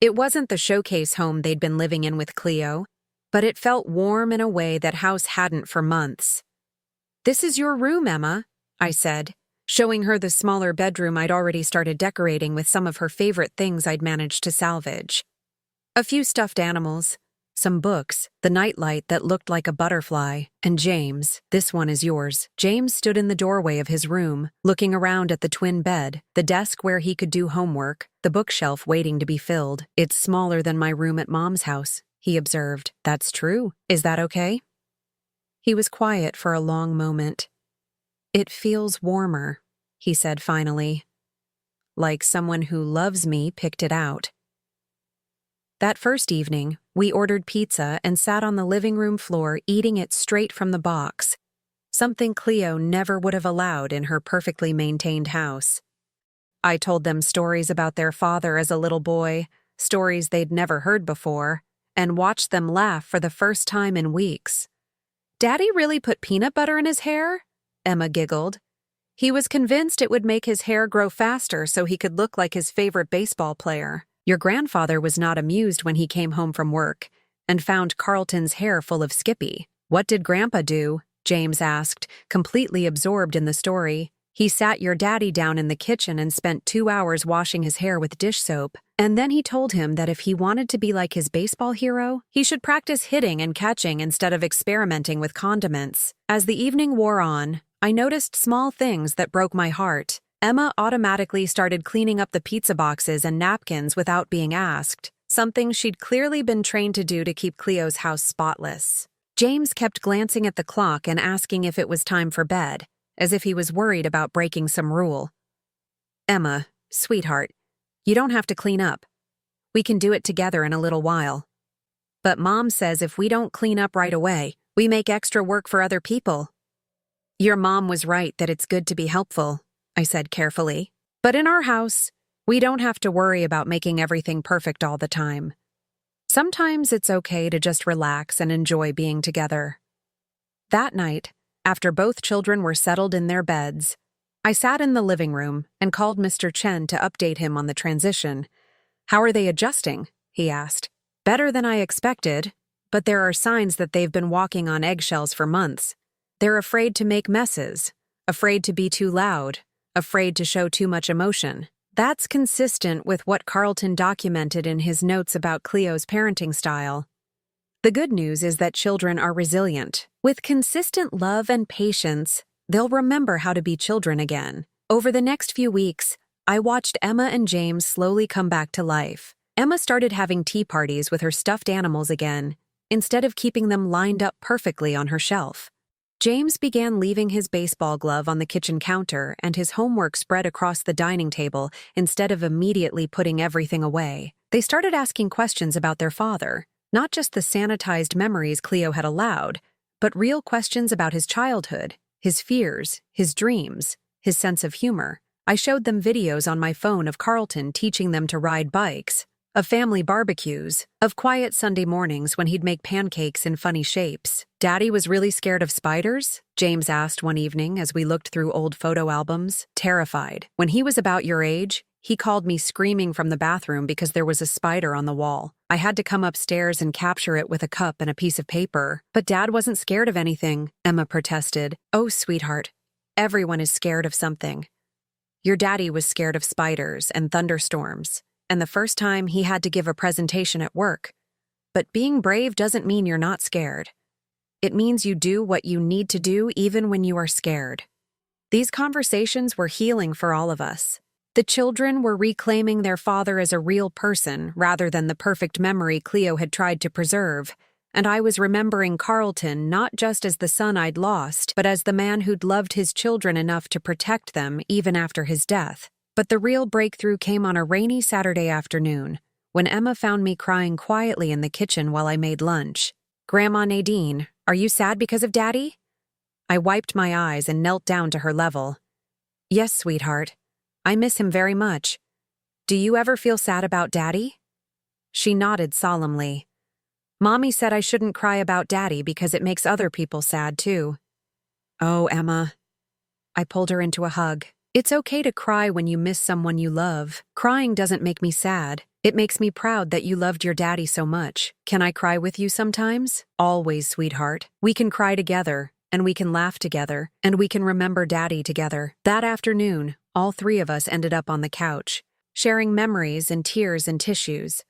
It wasn't the showcase home they'd been living in with Cleo, but it felt warm in a way that house hadn't for months. This is your room, Emma, I said, showing her the smaller bedroom I'd already started decorating with some of her favorite things I'd managed to salvage. A few stuffed animals, some books, the nightlight that looked like a butterfly, and James, this one is yours. James stood in the doorway of his room, looking around at the twin bed, the desk where he could do homework, the bookshelf waiting to be filled. It's smaller than my room at Mom's house, he observed. That's true. Is that okay? He was quiet for a long moment. It feels warmer, he said finally. Like someone who loves me picked it out. That first evening, we ordered pizza and sat on the living room floor eating it straight from the box, something Cleo never would have allowed in her perfectly maintained house. I told them stories about their father as a little boy, stories they'd never heard before, and watched them laugh for the first time in weeks. Daddy really put peanut butter in his hair? Emma giggled. He was convinced it would make his hair grow faster so he could look like his favorite baseball player. Your grandfather was not amused when he came home from work and found Carlton's hair full of Skippy. What did Grandpa do? James asked, completely absorbed in the story. He sat your daddy down in the kitchen and spent 2 hours washing his hair with dish soap, and then he told him that if he wanted to be like his baseball hero, he should practice hitting and catching instead of experimenting with condiments. As the evening wore on, I noticed small things that broke my heart. Emma automatically started cleaning up the pizza boxes and napkins without being asked, something she'd clearly been trained to do to keep Cleo's house spotless. James kept glancing at the clock and asking if it was time for bed, as if he was worried about breaking some rule. Emma, sweetheart, you don't have to clean up. We can do it together in a little while. But Mom says if we don't clean up right away, we make extra work for other people. Your mom was right that it's good to be helpful, I said carefully. But in our house, we don't have to worry about making everything perfect all the time. Sometimes it's okay to just relax and enjoy being together. That night, after both children were settled in their beds, I sat in the living room and called Mr. Chen to update him on the transition. How are they adjusting? He asked. Better than I expected, but there are signs that they've been walking on eggshells for months. They're afraid to make messes, afraid to be too loud, afraid to show too much emotion. That's consistent with what Carlton documented in his notes about Cleo's parenting style. The good news is that children are resilient. With consistent love and patience, They'll remember how to be children again. Over the next few weeks, I watched Emma and James slowly come back to life. Emma started having tea parties with her stuffed animals again, instead of keeping them lined up perfectly on her shelf. James began leaving his baseball glove on the kitchen counter and his homework spread across the dining table instead of immediately putting everything away. They started asking questions about their father, not just the sanitized memories Cleo had allowed, but real questions about his childhood, his fears, his dreams, his sense of humor. I showed them videos on my phone of Carlton teaching them to ride bikes, of family barbecues, of quiet Sunday mornings when he'd make pancakes in funny shapes. "Daddy was really scared of spiders?" James asked one evening as we looked through old photo albums. "Terrified. When he was about your age, he called me screaming from the bathroom because there was a spider on the wall. I had to come upstairs and capture it with a cup and a piece of paper." "But Dad wasn't scared of anything," Emma protested. "Oh, sweetheart, everyone is scared of something. Your daddy was scared of spiders and thunderstorms, and the first time he had to give a presentation at work. But being brave doesn't mean you're not scared. It means you do what you need to do even when you are scared." These conversations were healing for all of us. The children were reclaiming their father as a real person rather than the perfect memory Cleo had tried to preserve, and I was remembering Carlton not just as the son I'd lost, but as the man who'd loved his children enough to protect them even after his death. But the real breakthrough came on a rainy Saturday afternoon, when Emma found me crying quietly in the kitchen while I made lunch. "Grandma Nadine, are you sad because of Daddy?" I wiped my eyes and knelt down to her level. "Yes, sweetheart. I miss him very much. Do you ever feel sad about Daddy?" She nodded solemnly. "Mommy said I shouldn't cry about Daddy because it makes other people sad too." "Oh, Emma." I pulled her into a hug. "It's okay to cry when you miss someone you love. Crying doesn't make me sad. It makes me proud that you loved your daddy so much. Can I cry with you sometimes?" "Always, sweetheart. We can cry together, and we can laugh together, and we can remember Daddy together." That afternoon, all three of us ended up on the couch, sharing memories and tears and tissues.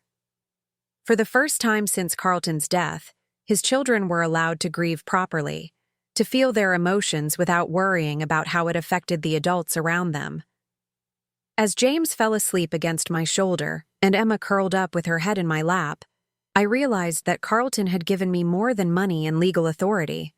For the first time since Carlton's death, his children were allowed to grieve properly, to feel their emotions without worrying about how it affected the adults around them. As James fell asleep against my shoulder and Emma curled up with her head in my lap, I realized that Carlton had given me more than money and legal authority.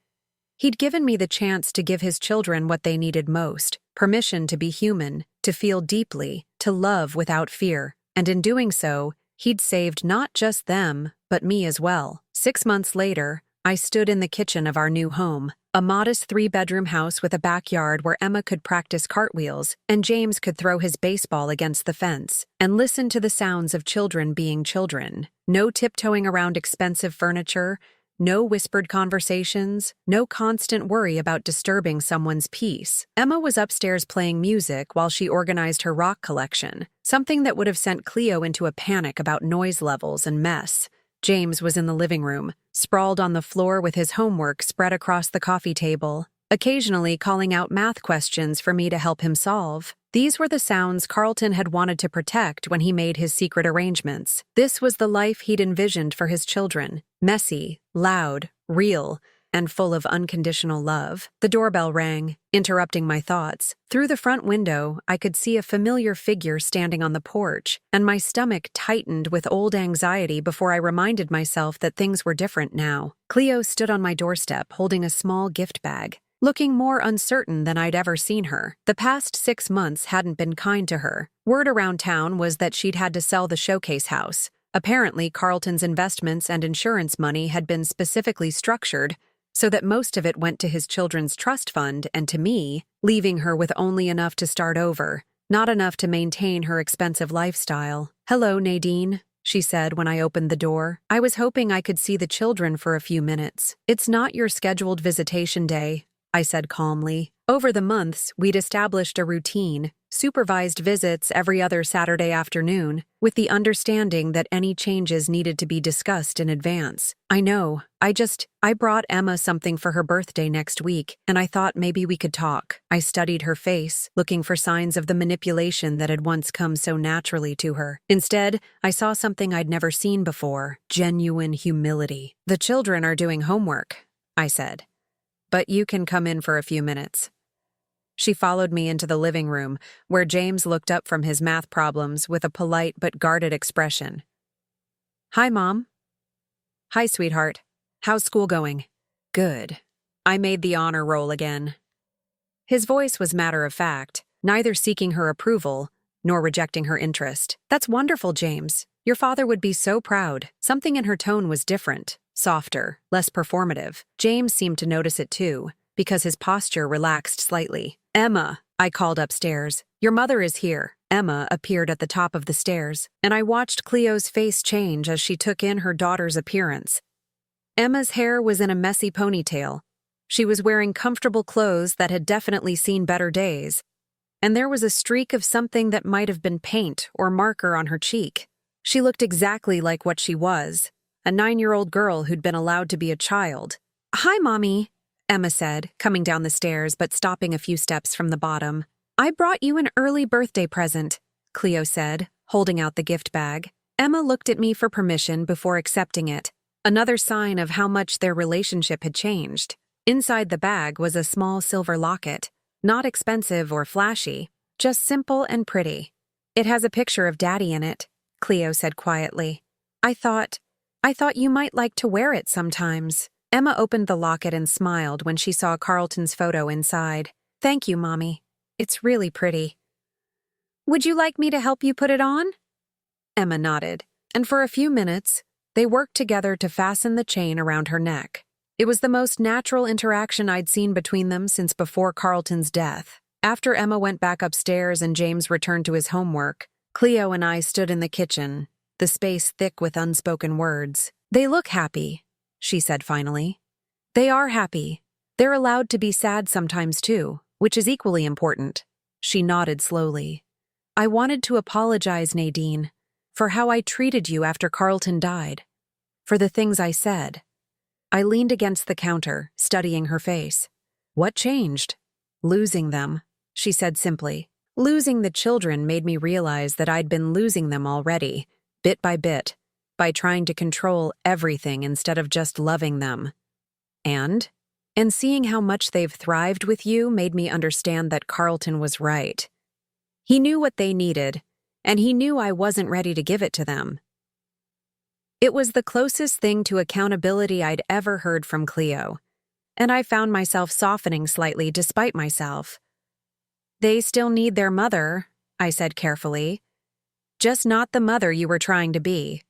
He'd given me the chance to give his children what they needed most: permission to be human, to feel deeply, to love without fear. And in doing so, he'd saved not just them, but me as well. 6 months later, I stood in the kitchen of our new home, a modest 3-bedroom house with a backyard where Emma could practice cartwheels and James could throw his baseball against the fence, and listen to the sounds of children being children. No tiptoeing around expensive furniture, no whispered conversations, no constant worry about disturbing someone's peace. Emma was upstairs playing music while she organized her rock collection, something that would have sent Cleo into a panic about noise levels and mess. James was in the living room, sprawled on the floor with his homework spread across the coffee table, occasionally calling out math questions for me to help him solve. These were the sounds Carlton had wanted to protect when he made his secret arrangements. This was the life he'd envisioned for his children: messy, loud, real, and full of unconditional love. The doorbell rang, interrupting my thoughts. Through the front window, I could see a familiar figure standing on the porch, and my stomach tightened with old anxiety before I reminded myself that things were different now. Cleo stood on my doorstep holding a small gift bag, looking more uncertain than I'd ever seen her. The past 6 months hadn't been kind to her. Word around town was that she'd had to sell the showcase house. Apparently, Carlton's investments and insurance money had been specifically structured so that most of it went to his children's trust fund and to me, leaving her with only enough to start over, not enough to maintain her expensive lifestyle. "Hello, Nadine," she said when I opened the door. "I was hoping I could see the children for a few minutes." "It's not your scheduled visitation day," I said calmly. Over the months, we'd established a routine, supervised visits every other Saturday afternoon, with the understanding that any changes needed to be discussed in advance. "I know, I brought Emma something for her birthday next week, and I thought maybe we could talk." I studied her face, looking for signs of the manipulation that had once come so naturally to her. Instead, I saw something I'd never seen before: genuine humility. "The children are doing homework," I said, "but you can come in for a few minutes." She followed me into the living room, where James looked up from his math problems with a polite but guarded expression. "Hi, Mom." "Hi, sweetheart. How's school going?" "Good." I made the honor roll again. His voice was matter-of-fact, neither seeking her approval nor rejecting her interest. "That's wonderful, James. Your father would be so proud." Something in her tone was different, softer, less performative. James seemed to notice it too, because his posture relaxed slightly. "Emma," I called upstairs. "Your mother is here." Emma appeared at the top of the stairs, and I watched Cleo's face change as she took in her daughter's appearance. Emma's hair was in a messy ponytail. She was wearing comfortable clothes that had definitely seen better days, and there was a streak of something that might have been paint or marker on her cheek. She looked exactly like what she was, a 9-year-old girl who'd been allowed to be a child. "Hi, Mommy," Emma said, coming down the stairs but stopping a few steps from the bottom. "I brought you an early birthday present," Cleo said, holding out the gift bag. Emma looked at me for permission before accepting it, another sign of how much their relationship had changed. Inside the bag was a small silver locket, not expensive or flashy, just simple and pretty. "It has a picture of Daddy in it," Cleo said quietly. I thought you might like to wear it sometimes." Emma opened the locket and smiled when she saw Carlton's photo inside. "Thank you, Mommy. It's really pretty." "Would you like me to help you put it on?" Emma nodded, and for a few minutes, they worked together to fasten the chain around her neck. It was the most natural interaction I'd seen between them since before Carlton's death. After Emma went back upstairs and James returned to his homework, Cleo and I stood in the kitchen, the space thick with unspoken words. "They look happy," she said finally. "They are happy. They're allowed to be sad sometimes too, which is equally important." She nodded slowly. "I wanted to apologize, Nadine, for how I treated you after Carlton died, for the things I said." I leaned against the counter, studying her face. "What changed?" "Losing them," she said simply. "Losing the children made me realize that I'd been losing them already, bit by trying to control everything instead of just loving them. And seeing how much they've thrived with you made me understand that Carlton was right. He knew what they needed, and he knew I wasn't ready to give it to them." It was the closest thing to accountability I'd ever heard from Cleo, and I found myself softening slightly despite myself. "They still need their mother," I said carefully. "Just not the mother you were trying to be.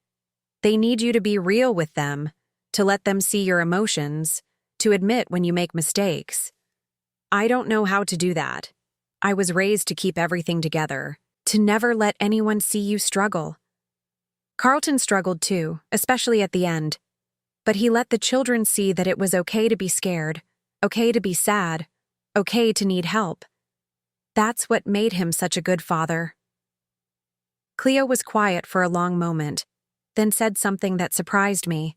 They need you to be real with them, to let them see your emotions, to admit when you make mistakes. I don't know how to do that. I was raised to keep everything together, to never let anyone see you struggle." Carlton struggled too, especially at the end. But he let the children see that it was okay to be scared, okay to be sad, okay to need help. That's what made him such a good father. Cleo was quiet for a long moment, then said something that surprised me.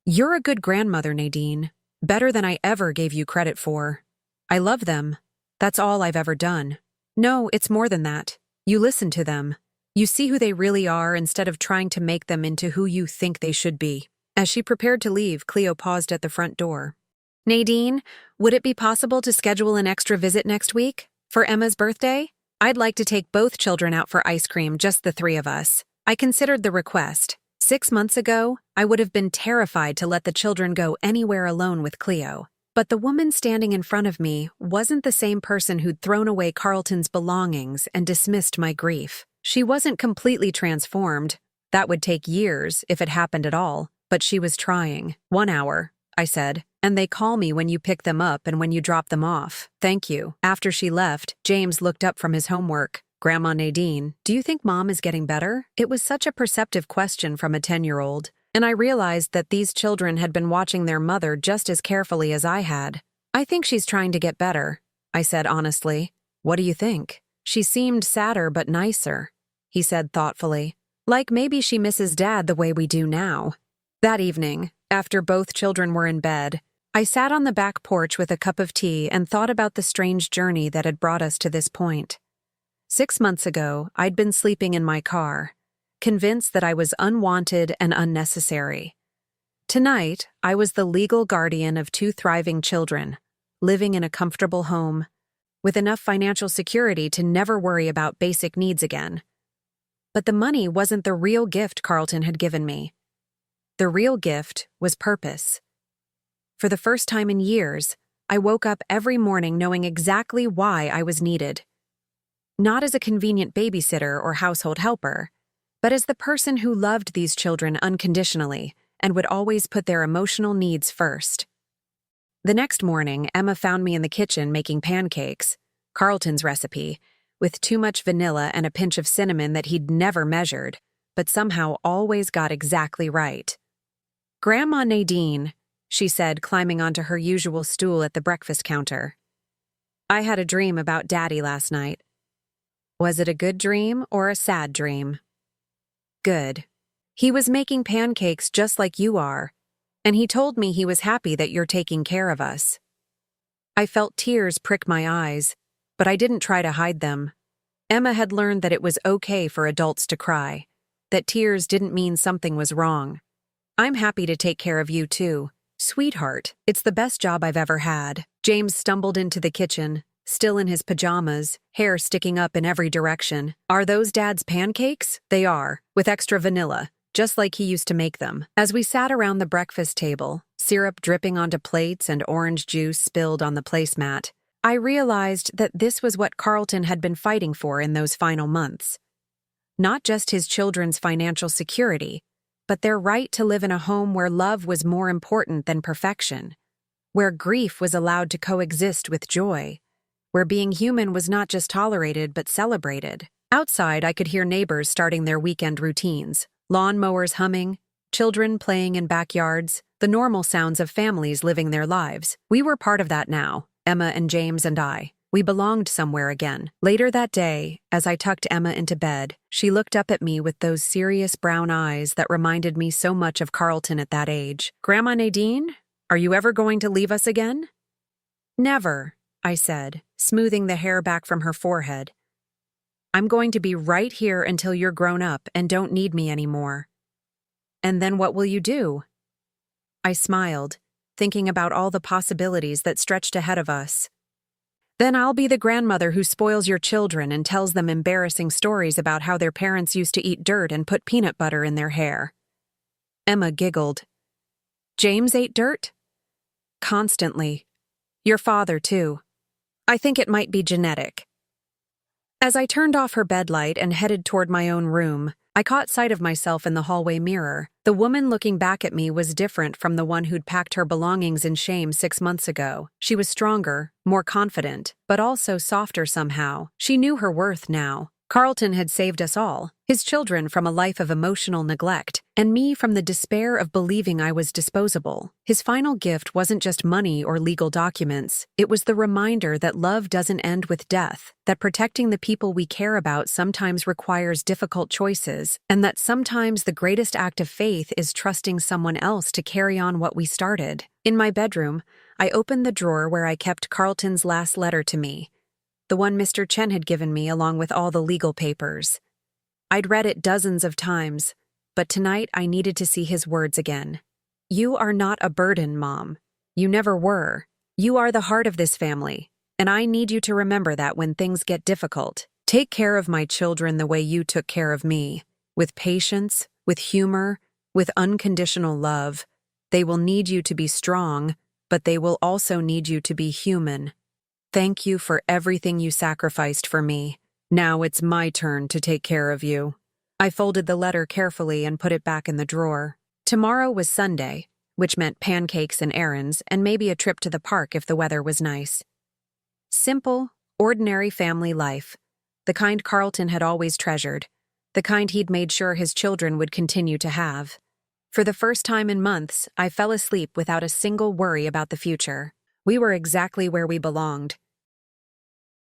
"You're a good grandmother, Nadine, better than I ever gave you credit for. I love them. That's all I've ever done. No, it's more than that. You listen to them. You see who they really are instead of trying to make them into who you think they should be." As she prepared to leave, Cleo paused at the front door. "Nadine, would it be possible to schedule an extra visit next week? For Emma's birthday? I'd like to take both children out for ice cream, just the 3 of us." I considered the request. 6 months ago, I would have been terrified to let the children go anywhere alone with Cleo. But the woman standing in front of me wasn't the same person who'd thrown away Carlton's belongings and dismissed my grief. She wasn't completely transformed. That would take years, if it happened at all. But she was trying. 1 hour, I said, and they call me when you pick them up and when you drop them off. Thank you. After she left, James looked up from his homework. "Grandma Nadine, do you think Mom is getting better?" It was such a perceptive question from a 10-year-old, and I realized that these children had been watching their mother just as carefully as I had. "I think she's trying to get better," I said honestly. "What do you think?" "She seemed sadder but nicer," he said thoughtfully. "Like maybe she misses Dad the way we do now." That evening, after both children were in bed, I sat on the back porch with a cup of tea and thought about the strange journey that had brought us to this point. 6 months ago, I'd been sleeping in my car, convinced that I was unwanted and unnecessary. Tonight, I was the legal guardian of 2 thriving children, living in a comfortable home, with enough financial security to never worry about basic needs again. But the money wasn't the real gift Carlton had given me. The real gift was purpose. For the first time in years, I woke up every morning knowing exactly why I was needed. Not as a convenient babysitter or household helper, but as the person who loved these children unconditionally and would always put their emotional needs first. The next morning, Emma found me in the kitchen making pancakes, Carlton's recipe, with too much vanilla and a pinch of cinnamon that he'd never measured, but somehow always got exactly right. "Grandma Nadine," she said, climbing onto her usual stool at the breakfast counter. "I had a dream about Daddy last night. Was it a good dream or a sad dream?" "Good. He was making pancakes just like you are, and he told me he was happy that you're taking care of us." I felt tears prick my eyes, but I didn't try to hide them. Emma had learned that it was okay for adults to cry, that tears didn't mean something was wrong. "I'm happy to take care of you too. Sweetheart, it's the best job I've ever had." James stumbled into the kitchen, still in his pajamas, hair sticking up in every direction. "Are those Dad's pancakes?" "They are, with extra vanilla, just like he used to make them." As we sat around the breakfast table, syrup dripping onto plates and orange juice spilled on the placemat, I realized that this was what Carlton had been fighting for in those final months. Not just his children's financial security, but their right to live in a home where love was more important than perfection, where grief was allowed to coexist with joy, where being human was not just tolerated but celebrated. Outside, I could hear neighbors starting their weekend routines, lawn mowers humming, children playing in backyards, the normal sounds of families living their lives. We were part of that now, Emma and James and I. We belonged somewhere again. Later that day, as I tucked Emma into bed, she looked up at me with those serious brown eyes that reminded me so much of Carlton at that age. "Grandma Nadine, are you ever going to leave us again?" "Never," I said, smoothing the hair back from her forehead. "I'm going to be right here until you're grown up and don't need me anymore." "And then what will you do?" I smiled, thinking about all the possibilities that stretched ahead of us. "Then I'll be the grandmother who spoils your children and tells them embarrassing stories about how their parents used to eat dirt and put peanut butter in their hair." Emma giggled. "James ate dirt?" "Constantly. Your father, too. I think it might be genetic." As I turned off her bedlight and headed toward my own room, I caught sight of myself in the hallway mirror. The woman looking back at me was different from the one who'd packed her belongings in shame 6 months ago. She was stronger, more confident, but also softer somehow. She knew her worth now. Carlton had saved us all, his children from a life of emotional neglect, and me from the despair of believing I was disposable. His final gift wasn't just money or legal documents, it was the reminder that love doesn't end with death, that protecting the people we care about sometimes requires difficult choices, and that sometimes the greatest act of faith is trusting someone else to carry on what we started. In my bedroom, I opened the drawer where I kept Carlton's last letter to me, the one Mr. Chen had given me along with all the legal papers. I'd read it dozens of times, but tonight I needed to see his words again. "You are not a burden, Mom. You never were. You are the heart of this family, and I need you to remember that when things get difficult. Take care of my children the way you took care of me, with patience, with humor, with unconditional love. They will need you to be strong, but they will also need you to be human. Thank you for everything you sacrificed for me. Now it's my turn to take care of you." I folded the letter carefully and put it back in the drawer. Tomorrow was Sunday, which meant pancakes and errands and maybe a trip to the park if the weather was nice. Simple, ordinary family life, the kind Carlton had always treasured, the kind he'd made sure his children would continue to have. For the first time in months, I fell asleep without a single worry about the future. We were exactly where we belonged,